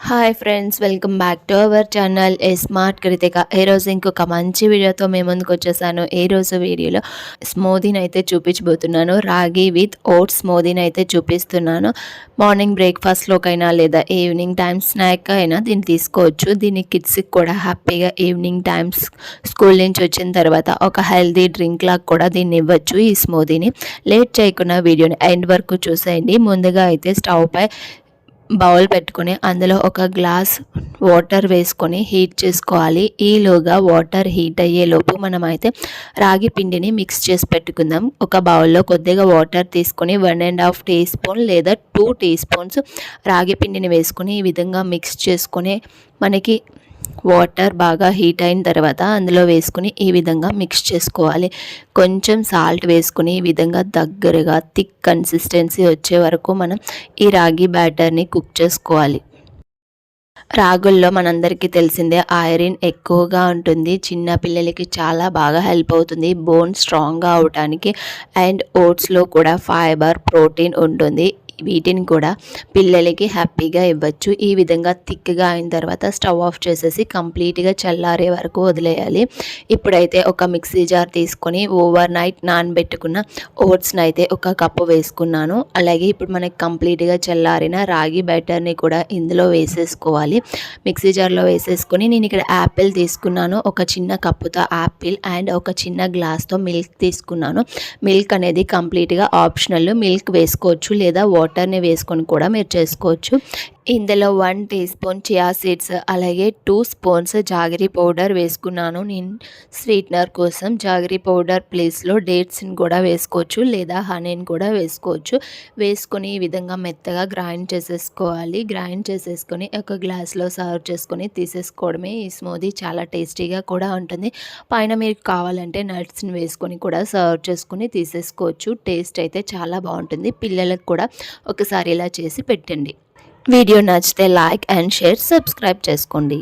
Hi friends, welcome back to our channel smart Krittika. ఈరోజు ఇంకొక మంచి వీడియోతో మేము ముందుకు వచ్చేసాను. ఈరోజు వీడియోలో స్మూదీని అయితే చూపించబోతున్నాను. రాగి విత్ ఓట్స్ స్మూదీని అయితే చూపిస్తున్నాను. మార్నింగ్ బ్రేక్ఫాస్ట్లోకైనా లేదా ఈవినింగ్ టైం స్నాక్ అయినా దీన్ని తీసుకోవచ్చు. దీన్ని కిడ్స్కి కూడా హ్యాపీగా ఈవినింగ్ టైమ్స్ స్కూల్ నుంచి వచ్చిన తర్వాత ఒక హెల్దీ డ్రింక్ లాగా కూడా దీన్ని ఇవ్వచ్చు. ఈ స్మూదీని లేట్ చేయకుండా వీడియోని ఎండ్ వరకు చూసేయండి. ముందుగా అయితే స్టవ్ పై బౌల్ పెట్టుకొని అందులో ఒక గ్లాస్ వాటర్ వేసుకొని హీట్ చేసుకోవాలి. ఈలోగా వాటర్ హీట్ అయ్యేలోపు మనమైతే రాగి పిండిని మిక్స్ చేసి పెట్టుకుందాం. ఒక బౌల్లో కొద్దిగా వాటర్ తీసుకొని 1.5 టీ స్పూన్ లేదా 2 టీ స్పూన్స్ రాగి పిండిని వేసుకొని ఈ విధంగా మిక్స్ చేసుకొని మనకి వాటర్ బాగా హీట్ అయిన తర్వాత అందులో వేసుకుని ఈ విధంగా మిక్స్ చేసుకోవాలి. కొంచెం సాల్ట్ వేసుకుని ఈ విధంగా దగ్గరగా థిక్ కన్సిస్టెన్సీ వచ్చే వరకు మనం ఈ రాగి బ్యాటర్ని కుక్ చేసుకోవాలి. రాగుల్లో మనందరికీ తెలిసిందే ఐరన్ ఎక్కువగా ఉంటుంది. చిన్న పిల్లలకి చాలా బాగా హెల్ప్ అవుతుంది బోన్ స్ట్రాంగ్గా అవడానికి. అండ్ ఓట్స్లో కూడా ఫైబర్, ప్రోటీన్ ఉంటుంది. వీటిని కూడా పిల్లలకి హ్యాపీగా ఇవ్వచ్చు. ఈ విధంగా థిక్గా అయిన తర్వాత స్టవ్ ఆఫ్ చేసేసి కంప్లీట్గా చల్లారే వరకు వదిలేయాలి. ఇప్పుడైతే ఒక మిక్సీ జార్ తీసుకొని ఓవర్ నైట్ నానబెట్టుకున్న ఓట్స్ని అయితే ఒక కప్పు వేసుకున్నాను. అలాగే ఇప్పుడు మనకి కంప్లీట్గా చల్లారిన రాగి బ్యాటర్ని కూడా ఇందులో వేసేసుకోవాలి. మిక్సీ జార్లో వేసేసుకొని నేను ఇక్కడ యాపిల్ తీసుకున్నాను. ఒక చిన్న కప్పుతో యాపిల్ అండ్ ఒక చిన్న గ్లాస్తో మిల్క్ తీసుకున్నాను. మిల్క్ అనేది కంప్లీట్గా ఆప్షనల్. మిల్క్ వేసుకోవచ్చు లేదా వాటర్ని వేసుకొని కూడా మీరు చేసుకోవచ్చు. ఇందులో 1 టీ స్పూన్ చియా సీడ్స్ అలాగే 2 స్పూన్స్ జాగరీ పౌడర్ వేసుకున్నాను. నేను స్వీట్నర్ కోసం జాగరీ పౌడర్ ప్లేస్లో డేట్స్ని కూడా వేసుకోవచ్చు లేదా హనీని కూడా వేసుకోవచ్చు. వేసుకొని ఈ విధంగా మెత్తగా గ్రైండ్ చేసేసుకోవాలి. గ్రైండ్ చేసేసుకొని ఒక గ్లాస్లో సర్వ్ చేసుకొని తీసేసుకోవడమే. ఈ స్మూదీ చాలా టేస్టీగా కూడా ఉంటుంది. పైన మీకు కావాలంటే నట్స్ని వేసుకొని కూడా సర్వ్ చేసుకొని తీసేసుకోవచ్చు. టేస్ట్ అయితే చాలా బాగుంటుంది. పిల్లలకు కూడా ఒకసారి ఇలా చేసి పెట్టండి. వీడియో నచ్చితే లైక్ అండ్ షేర్, సబ్స్క్రైబ్ చేసుకోండి.